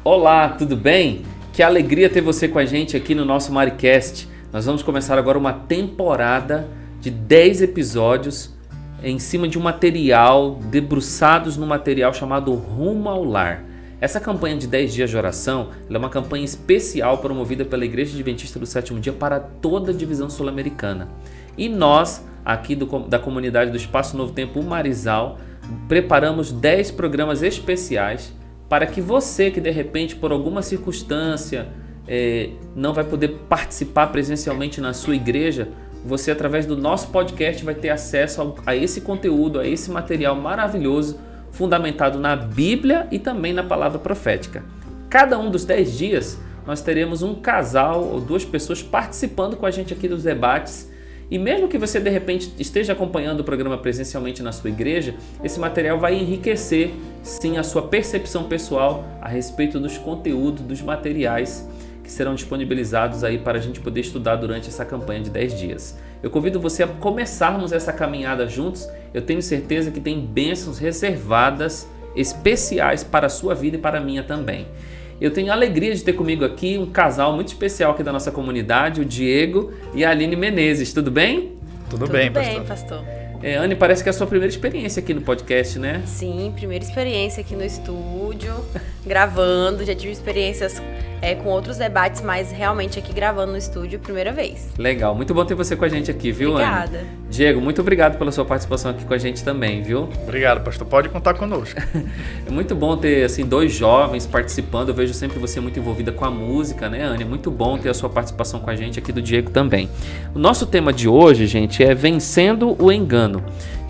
Olá, tudo bem? Que alegria ter você com a gente aqui no nosso Maricast. Nós vamos começar agora uma temporada de 10 episódios em cima de um material, debruçados no material chamado Rumo ao Lar. Essa campanha de 10 dias de oração é uma campanha especial promovida pela Igreja Adventista do Sétimo Dia para toda a divisão sul-americana. E nós, aqui da comunidade do Espaço Novo Tempo Marizal, preparamos 10 programas especiais para que você que de repente por alguma circunstância não vai poder participar presencialmente na sua igreja, você através do nosso podcast vai ter acesso a esse conteúdo, a esse material maravilhoso fundamentado na Bíblia e também na palavra profética. Cada um dos 10 dias nós teremos um casal ou duas pessoas participando com a gente aqui dos debates. E mesmo que você de repente esteja acompanhando o programa presencialmente na sua igreja, esse material vai enriquecer sim a sua percepção pessoal a respeito dos conteúdos, dos materiais que serão disponibilizados aí para a gente poder estudar durante essa campanha de 10 dias. Eu convido você a começarmos essa caminhada juntos. Eu tenho certeza que tem bênçãos reservadas, especiais para a sua vida e para a minha também. Eu tenho a alegria de ter comigo aqui um casal muito especial aqui da nossa comunidade, o Diego e a Aline Menezes. Tudo bem? Tudo bem, pastor. Anne, parece que é a sua primeira experiência aqui no podcast, né? Sim, primeira experiência aqui no estúdio, gravando. Já tive experiências com outros debates, mas realmente aqui gravando no estúdio, primeira vez. Legal, muito bom ter você com a gente aqui, viu, Obrigada. Anne? Diego, muito obrigado pela sua participação aqui com a gente também, viu? Obrigado, pastor. Pode contar conosco. É muito bom ter, assim, dois jovens participando. Eu vejo sempre você muito envolvida com a música, né, Anne? É muito bom ter a sua participação com a gente aqui, do Diego também. O nosso tema de hoje, gente, é Vencendo o Engano.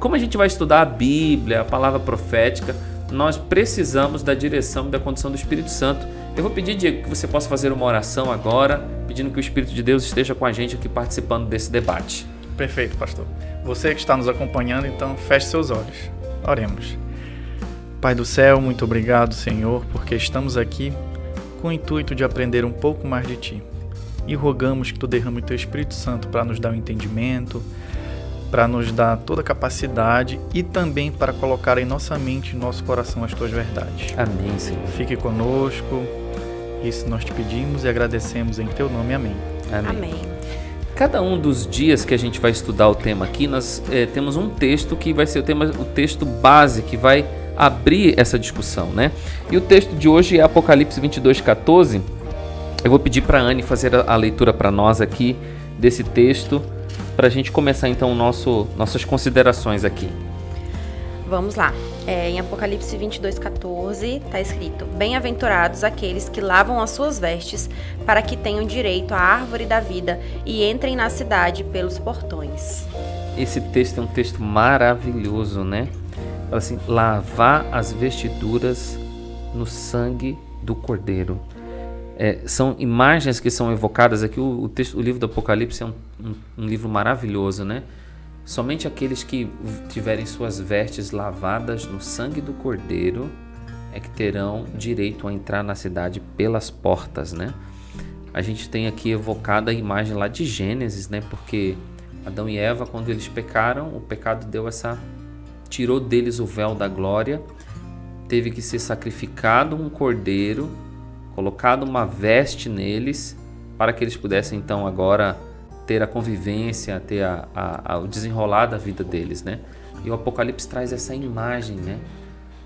Como a gente vai estudar a Bíblia, a palavra profética, nós precisamos da direção e da condução do Espírito Santo. Eu vou pedir, Diego, que você possa fazer uma oração agora, pedindo que o Espírito de Deus esteja com a gente aqui participando desse debate. Perfeito, pastor. Você que está nos acompanhando, então feche seus olhos. Oremos. Pai do céu, muito obrigado, Senhor, porque estamos aqui com o intuito de aprender um pouco mais de Ti. E rogamos que Tu derrame o Teu Espírito Santo para nos dar o entendimento, para nos dar toda a capacidade e também para colocar em nossa mente e nosso coração as Tuas verdades. Amém, Senhor. Fique conosco, isso nós te pedimos e agradecemos em Teu nome. Amém. Amém. Cada um dos dias que a gente vai estudar o tema aqui, nós temos um texto que vai ser o texto base que vai abrir essa discussão, né? E o texto de hoje é Apocalipse 22:14. Eu vou pedir para a Anne fazer a leitura para nós aqui desse texto, para a gente começar então nossas considerações aqui. Vamos lá. Em Apocalipse 22:14 está escrito: Bem-aventurados aqueles que lavam as suas vestes, para que tenham direito à árvore da vida e entrem na cidade pelos portões. Esse texto é um texto maravilhoso, né? Fala assim: lavar as vestiduras no sangue do Cordeiro. São imagens que são evocadas aqui. O livro do Apocalipse é um livro maravilhoso, né? Somente aqueles que tiverem suas vestes lavadas no sangue do Cordeiro é que terão direito a entrar na cidade pelas portas, né? A gente tem aqui evocada a imagem lá de Gênesis, né? Porque Adão e Eva, quando eles pecaram, o pecado tirou deles o véu da glória, teve que ser sacrificado um cordeiro, colocado uma veste neles, para que eles pudessem então agora ter a convivência, ter o desenrolar da vida deles, né? E o Apocalipse traz essa imagem, né?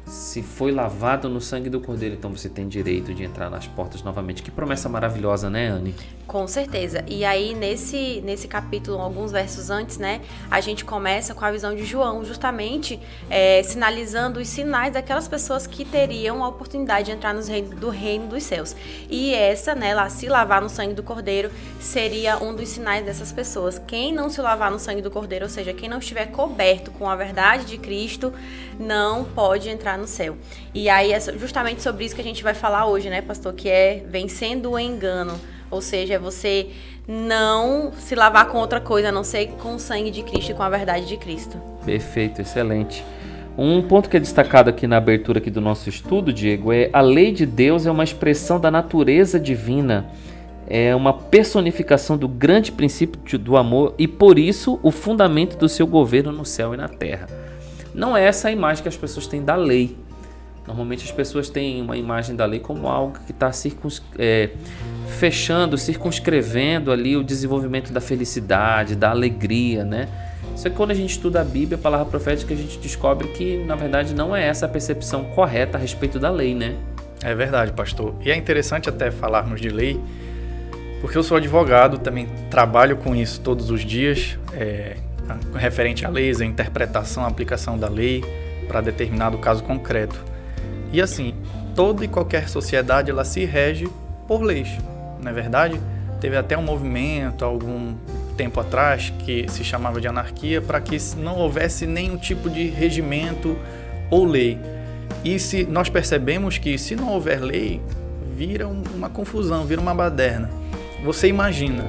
Se foi lavado no sangue do Cordeiro, então você tem direito de entrar nas portas novamente. Que promessa maravilhosa, né, Anne? Com certeza. E aí, nesse capítulo, alguns versos antes, né, a gente começa com a visão de João, justamente sinalizando os sinais daquelas pessoas que teriam a oportunidade de entrar do reino dos céus. E essa, né, se lavar no sangue do Cordeiro, seria um dos sinais dessas pessoas. Quem não se lavar no sangue do Cordeiro, ou seja, quem não estiver coberto com a verdade de Cristo, não pode entrar no céu. E aí é justamente sobre isso que a gente vai falar hoje, né, pastor? Que é vencendo o engano. Ou seja, é você não se lavar com outra coisa, a não ser com o sangue de Cristo e com a verdade de Cristo. Perfeito, excelente. Um ponto que é destacado aqui na abertura aqui do nosso estudo, Diego, é a lei de Deus é uma expressão da natureza divina, é uma personificação do grande princípio do amor e, por isso, o fundamento do seu governo no céu e na terra. Não é essa a imagem que as pessoas têm da lei. Normalmente as pessoas têm uma imagem da lei como algo que está fechando, circunscrevendo ali o desenvolvimento da felicidade, da alegria, né? Só que quando a gente estuda a Bíblia, a palavra profética, a gente descobre que, na verdade, não é essa a percepção correta a respeito da lei, né? É verdade, pastor. E é interessante até falarmos de lei, porque eu sou advogado, também trabalho com isso todos os dias, referente a leis, a interpretação, a aplicação da lei para determinado caso concreto. E assim, toda e qualquer sociedade, ela se rege por leis, não é verdade? Teve até um movimento, algum tempo atrás, que se chamava de anarquia, para que não houvesse nenhum tipo de regimento ou lei. E se nós percebemos que se não houver lei, vira uma confusão, vira uma baderna. Você imagina,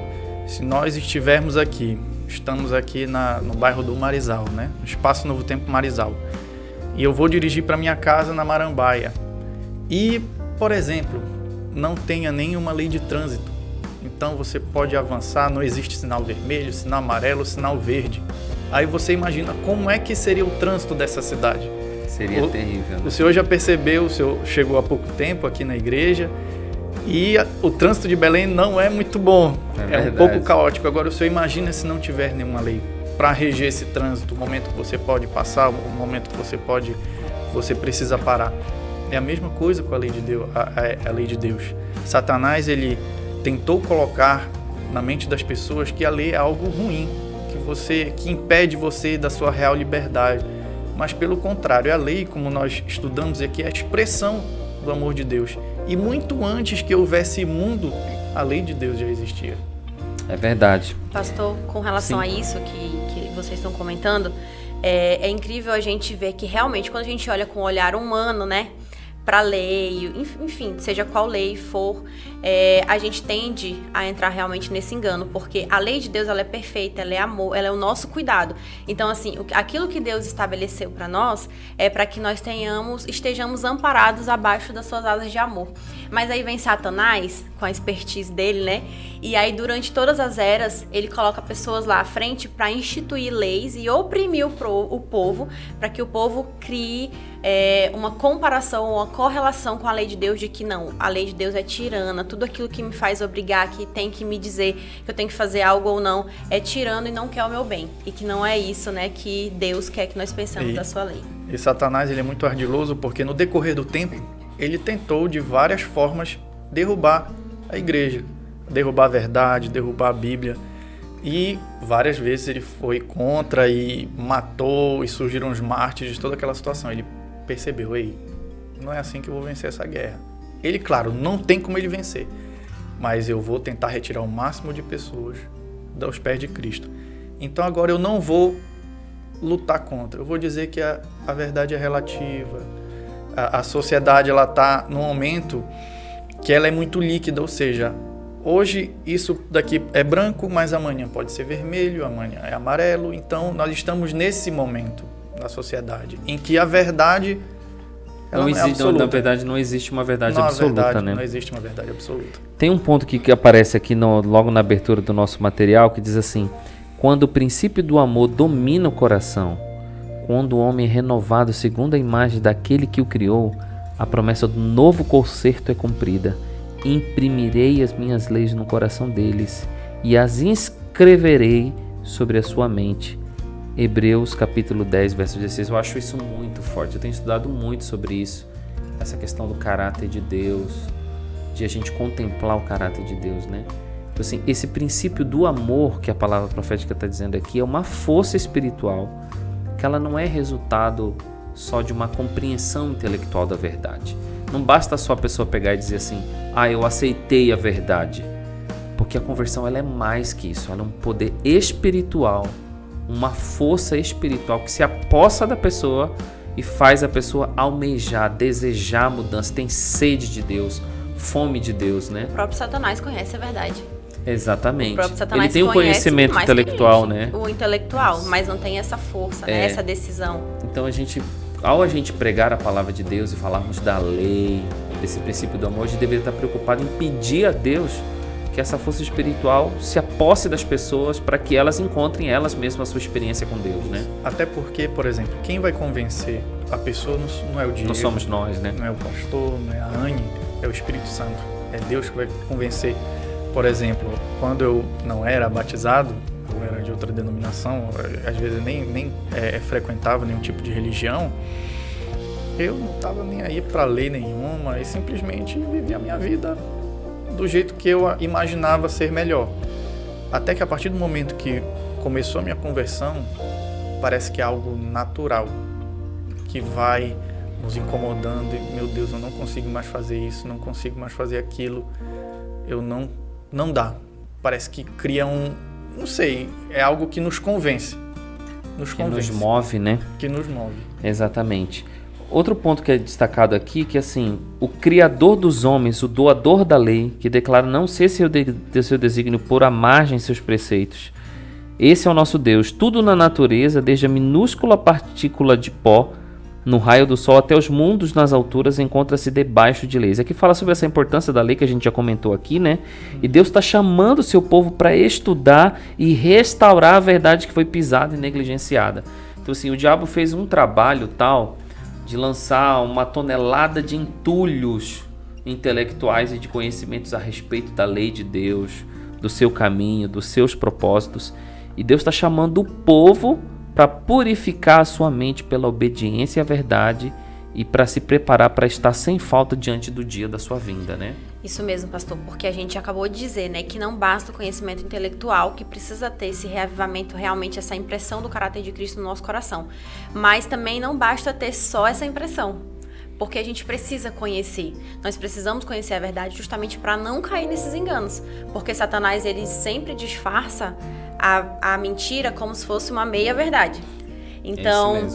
se nós estivermos aqui, estamos aqui no bairro do Marizal, né? No Espaço Novo Tempo Marizal, e eu vou dirigir para minha casa na Marambaia, e, por exemplo, não tenha nenhuma lei de trânsito, então você pode avançar, não existe sinal vermelho, sinal amarelo, sinal verde. Aí você imagina como é que seria o trânsito dessa cidade. Seria terrível, né? O senhor já percebeu, o senhor chegou há pouco tempo aqui na igreja, e o trânsito de Belém não é muito bom, é um pouco caótico. Agora o senhor imagina se não tiver nenhuma lei para reger esse trânsito, o momento que você pode passar, o momento que você precisa parar. É a mesma coisa com a lei de Deus. A lei de Deus. Satanás, ele tentou colocar na mente das pessoas que a lei é algo ruim, que impede você da sua real liberdade. Mas pelo contrário, a lei, como nós estudamos aqui, é a expressão do amor de Deus. E muito antes que houvesse mundo, a lei de Deus já existia. É verdade. Pastor, com relação a isso que vocês estão comentando, é incrível a gente ver que realmente quando a gente olha com o olhar humano, né, para a lei, enfim, seja qual lei for, a gente tende a entrar realmente nesse engano, porque a lei de Deus, ela é perfeita, ela é amor, ela é o nosso cuidado. Então, assim, aquilo que Deus estabeleceu para nós é para que nós estejamos amparados abaixo das suas asas de amor. Mas aí vem Satanás, com a expertise dele, né? E aí, durante todas as eras, ele coloca pessoas lá à frente para instituir leis e oprimir o povo, para que o povo crie uma comparação, uma correlação com a lei de Deus, de que não, a lei de Deus é tirana, tudo aquilo que me faz obrigar, que tem que me dizer que eu tenho que fazer algo ou não, é tirano e não quer o meu bem. E que não é isso, né, que Deus quer que nós pensemos da sua lei. E Satanás, ele é muito ardiloso, porque no decorrer do tempo, ele tentou de várias formas derrubar a igreja, derrubar a verdade, derrubar a Bíblia. E várias vezes ele foi contra e matou, e surgiram os mártires de toda aquela situação. Ele percebeu, não é assim que eu vou vencer essa guerra. Ele, claro, não tem como ele vencer, mas eu vou tentar retirar o máximo de pessoas dos pés de Cristo. Então agora eu não vou lutar contra, eu vou dizer que a verdade é relativa. A sociedade, ela está num momento que ela é muito líquida, ou seja, hoje isso daqui é branco, mas amanhã pode ser vermelho, amanhã é amarelo. Então nós estamos nesse momento da sociedade em que a verdade ela não é absoluta. Na verdade não existe uma verdade absoluta, né? Não existe uma verdade absoluta. Tem um ponto que aparece aqui logo na abertura do nosso material que diz assim: quando o princípio do amor domina o coração, quando o homem é renovado segundo a imagem daquele que o criou, a promessa do novo concerto é cumprida. Imprimirei as minhas leis no coração deles e as inscreverei sobre a sua mente. Hebreus capítulo 10, verso 16. Eu acho isso muito forte. Eu tenho estudado muito sobre isso. Essa questão do caráter de Deus, de a gente contemplar o caráter de Deus, né? Então, assim, esse princípio do amor que a palavra profética está dizendo aqui é uma força espiritual, que ela não é resultado só de uma compreensão intelectual da verdade. Não basta só a pessoa pegar e dizer assim: eu aceitei a verdade. Porque a conversão, ela é mais que isso. Ela é um poder espiritual, uma força espiritual que se apossa da pessoa e faz a pessoa almejar, desejar a mudança, tem sede de Deus, fome de Deus, né? O próprio Satanás conhece a verdade. Exatamente. O próprio Satanás ele tem um conhecimento intelectual, né? O intelectual, mas não tem essa força, né? Essa decisão. Então ao a gente pregar a palavra de Deus e falarmos da lei, desse princípio do amor, a gente deveria estar preocupado em pedir a Deus que essa força espiritual se aposse das pessoas para que elas encontrem elas mesmas a sua experiência com Deus, né? Até porque, por exemplo, quem vai convencer a pessoa não é o Diego. Não somos nós, né? Não é o pastor, não é a Anne, é o Espírito Santo. É Deus que vai convencer. Por exemplo, quando eu não era batizado, eu era de outra denominação, às vezes nem frequentava nenhum tipo de religião, eu não estava nem aí para lei nenhuma e simplesmente vivia a minha vida do jeito que eu imaginava ser melhor. Até que a partir do momento que começou a minha conversão, parece que é algo natural, que vai nos incomodando e, meu Deus, eu não consigo mais fazer isso, não consigo mais fazer aquilo, não dá. Parece que cria não sei, é algo que nos convence. Que nos move, né? Que nos move. Exatamente. Outro ponto que é destacado aqui, que assim, o Criador dos homens, o doador da lei, que declara não ser seu desígnio por à margem seus preceitos. Esse é o nosso Deus. Tudo na natureza, desde a minúscula partícula de pó, no raio do sol, até os mundos nas alturas, encontra-se debaixo de leis. Aqui fala sobre essa importância da lei que a gente já comentou aqui, né? E Deus está chamando o seu povo para estudar e restaurar a verdade que foi pisada e negligenciada. Então assim, o diabo fez um trabalho tal de lançar uma tonelada de entulhos intelectuais e de conhecimentos a respeito da lei de Deus, do seu caminho, dos seus propósitos. E Deus está chamando o povo para purificar a sua mente pela obediência à verdade e para se preparar para estar sem falta diante do dia da sua vinda, né? Isso mesmo, pastor, porque a gente acabou de dizer, né, que não basta o conhecimento intelectual, que precisa ter esse reavivamento, realmente essa impressão do caráter de Cristo no nosso coração. Mas também não basta ter só essa impressão, porque a gente precisa conhecer. Nós precisamos conhecer a verdade justamente para não cair nesses enganos, porque Satanás, ele sempre disfarça a mentira como se fosse uma meia-verdade. Então,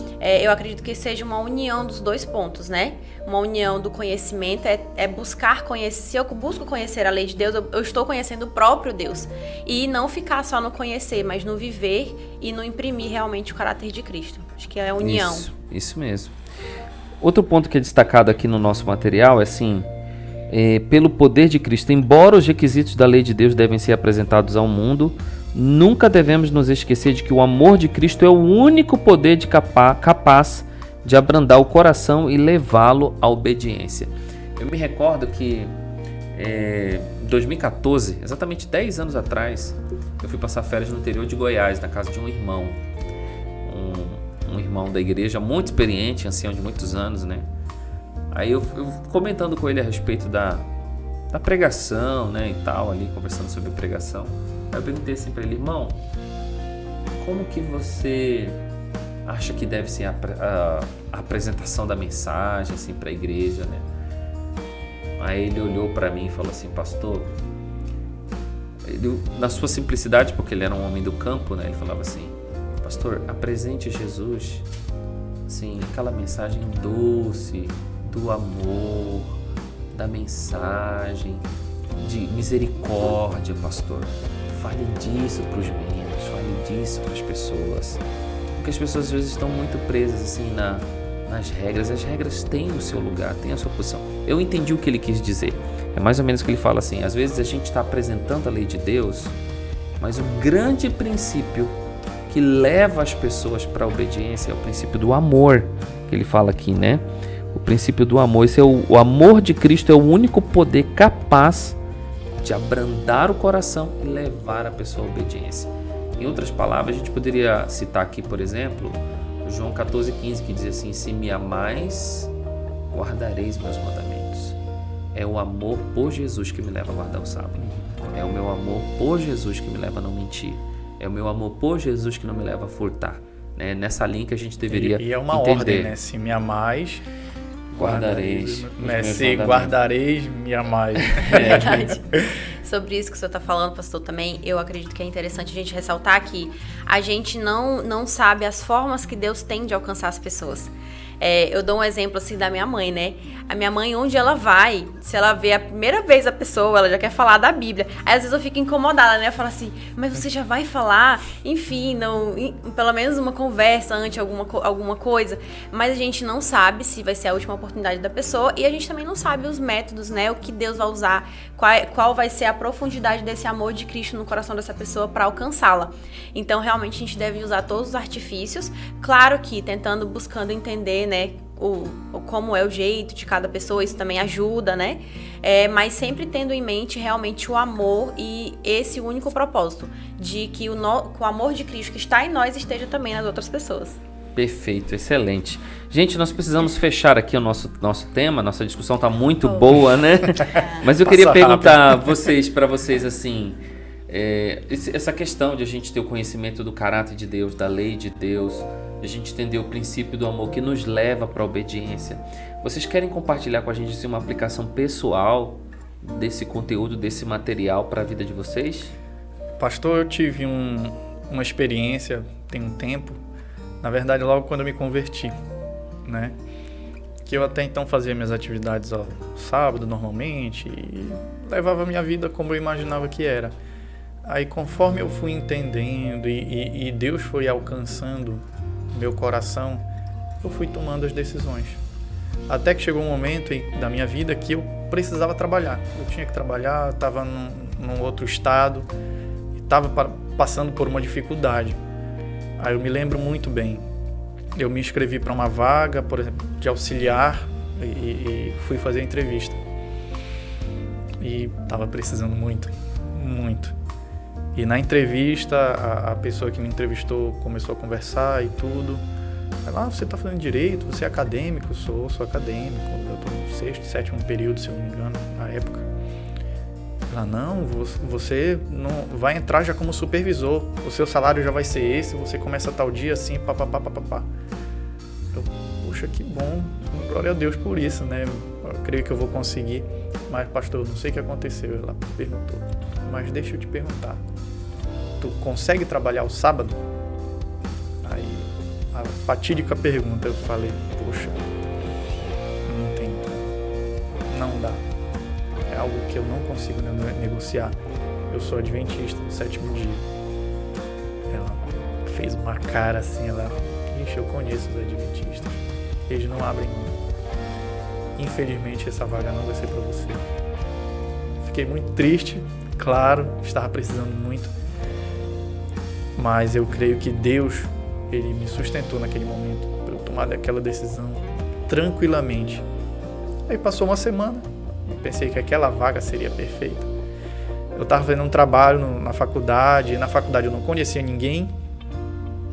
eu acredito que seja uma união dos dois pontos, né? Uma união do conhecimento, é buscar conhecer. Se eu busco conhecer a lei de Deus, eu estou conhecendo o próprio Deus. E não ficar só no conhecer, mas no viver e no imprimir realmente o caráter de Cristo. Acho que é a união. Isso mesmo. Outro ponto que é destacado aqui no nosso material é assim, pelo poder de Cristo, embora os requisitos da lei de Deus devem ser apresentados ao mundo, nunca devemos nos esquecer de que o amor de Cristo é o único poder capaz de abrandar o coração e levá-lo à obediência. Eu me recordo que em 2014, exatamente 10 anos atrás, eu fui passar férias no interior de Goiás, na casa de um irmão. Um irmão da igreja, muito experiente, ancião de muitos anos, né? Aí eu comentando com ele a respeito da pregação, né, e tal, ali, conversando sobre pregação. Aí eu perguntei assim para ele, irmão, como que você acha que deve ser a apresentação da mensagem, assim, para a igreja, né? Aí ele olhou para mim e falou assim, pastor, na sua simplicidade, porque ele era um homem do campo, né? Ele falava assim, pastor, apresente Jesus, assim, aquela mensagem doce, do amor, da mensagem, de misericórdia, pastor. Fale disso para os membros, fale disso para as pessoas. Porque as pessoas às vezes estão muito presas assim nas regras. As regras têm o seu lugar, têm a sua posição. Eu entendi o que ele quis dizer. É mais ou menos o que ele fala assim, às vezes a gente está apresentando a lei de Deus, mas o grande princípio que leva as pessoas para a obediência é o princípio do amor, que ele fala aqui, né? O princípio do amor. Esse é o amor de Cristo, é o único poder capaz de abrandar o coração e levar a pessoa à obediência. Em outras palavras, a gente poderia citar aqui, por exemplo, João 14,15, que diz assim, se me amais, guardareis meus mandamentos. É o amor por Jesus que me leva a guardar o sábado. É o meu amor por Jesus que me leva a não mentir. É o meu amor por Jesus que não me leva a furtar. Né? Nessa linha que a gente deveria entender. E é uma ordem, né? Se me amais, guardareis. Né? Se guardareis, me amais. É verdade. Sobre isso que o senhor está falando, pastor, também, eu acredito que é interessante a gente ressaltar que a gente não sabe as formas que Deus tem de alcançar as pessoas. Eu dou um exemplo assim da minha mãe, né? A minha mãe, onde ela vai, se ela vê a primeira vez a pessoa, ela já quer falar da Bíblia. Aí às vezes eu fico incomodada, né? Eu falo assim, mas você já vai falar? Enfim, não, pelo menos uma conversa antes, alguma coisa. Mas a gente não sabe se vai ser a última oportunidade da pessoa e a gente também não sabe os métodos, né? O que Deus vai usar, qual vai ser a profundidade desse amor de Cristo no coração dessa pessoa para alcançá-la. Então, realmente, a gente deve usar todos os artifícios. Claro que buscando entender, né? Como é o jeito de cada pessoa, isso também ajuda, né? Mas sempre tendo em mente realmente o amor e esse único propósito, de que o amor de Cristo que está em nós esteja também nas outras pessoas. Perfeito, excelente. Gente, nós precisamos fechar aqui o nosso tema, nossa discussão está muito boa, né? Mas eu queria perguntar para vocês assim, essa questão de a gente ter o conhecimento do caráter de Deus, da lei de Deus, de a gente entender o princípio do amor que nos leva para a obediência. Vocês querem compartilhar com a gente assim, uma aplicação pessoal desse conteúdo, desse material para a vida de vocês? Pastor, eu tive uma experiência, tem um tempo, na verdade logo quando eu me converti, né? Que eu até então fazia minhas atividades ao sábado normalmente e levava a minha vida como eu imaginava que era. Aí conforme eu fui entendendo e Deus foi alcançando meu coração, eu fui tomando as decisões. Até que chegou um momento da minha vida que eu precisava trabalhar. Eu tinha que trabalhar, estava num outro estado e estava passando por uma dificuldade. Aí eu me lembro muito bem. Eu me inscrevi para uma vaga, por exemplo, de auxiliar e fui fazer a entrevista. E estava precisando muito. E na entrevista, a pessoa que me entrevistou começou a conversar e tudo. Ela, você está fazendo direito, você é acadêmico? Sou acadêmico, eu estou no 6º, 7º período, se eu não me engano, na época. Ela, não, você não vai entrar já como supervisor, o seu salário já vai ser esse, você começa tal dia assim, papapá. Eu, poxa, que bom, glória a Deus por isso, né? Eu creio que eu vou conseguir. Mas, pastor, não sei o que aconteceu. Ela perguntou, mas deixa eu te perguntar, tu consegue trabalhar o sábado? Aí, a fatídica pergunta, eu falei, poxa, não tem, não dá. É algo que eu não consigo negociar. Eu sou adventista do 7º dia. Ela fez uma cara assim, ixi, eu conheço os adventistas. Eles não abrem mão. Infelizmente, essa vaga não vai ser para você. Fiquei muito triste, claro, estava precisando muito. Mas eu creio que Deus, Ele me sustentou naquele momento para eu tomar aquela decisão tranquilamente. Aí passou uma semana, pensei que aquela vaga seria perfeita. Eu estava fazendo um trabalho na faculdade, e na faculdade eu não conhecia ninguém,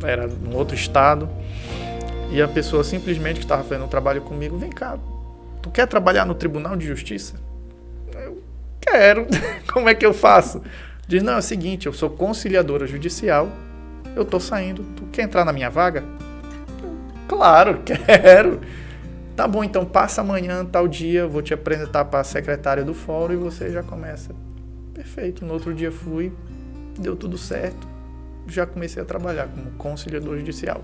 era num outro estado, e a pessoa simplesmente que estava fazendo um trabalho comigo, vem cá, tu quer trabalhar no Tribunal de Justiça? Eu quero, como é que eu faço? Diz, não, é o seguinte, eu sou conciliadora judicial, eu tô saindo, tu quer entrar na minha vaga? Claro, quero. Tá bom, então passa amanhã, tal dia, vou te apresentar para a secretária do fórum e você já começa. Perfeito, no outro dia fui, deu tudo certo, já comecei a trabalhar como conciliador judicial.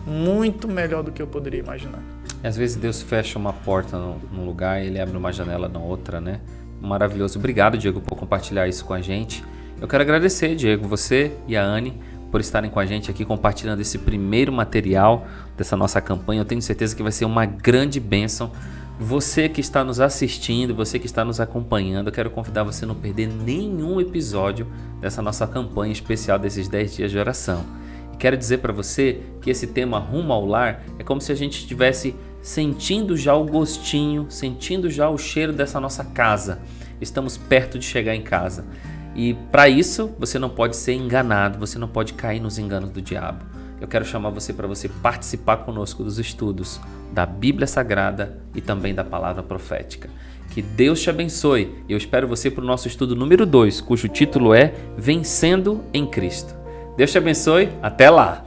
Muito melhor do que eu poderia imaginar. Às vezes Deus fecha uma porta num lugar e Ele abre uma janela na outra, né? Maravilhoso. Obrigado, Diego, por compartilhar isso com a gente. Eu quero agradecer, Diego, você e a Anne, por estarem com a gente aqui compartilhando esse primeiro material dessa nossa campanha. Eu tenho certeza que vai ser uma grande bênção. Você que está nos assistindo, você que está nos acompanhando, eu quero convidar você a não perder nenhum episódio dessa nossa campanha especial desses 10 dias de oração. E quero dizer para você que esse tema Rumo ao Lar é como se a gente estivesse sentindo já o gostinho, sentindo já o cheiro dessa nossa casa. Estamos perto de chegar em casa. E para isso, você não pode ser enganado, você não pode cair nos enganos do diabo. Eu quero chamar você para você participar conosco dos estudos da Bíblia Sagrada e também da Palavra Profética. Que Deus te abençoe. Eu espero você para o nosso estudo número 2, cujo título é Vencendo em Cristo. Deus te abençoe. Até lá!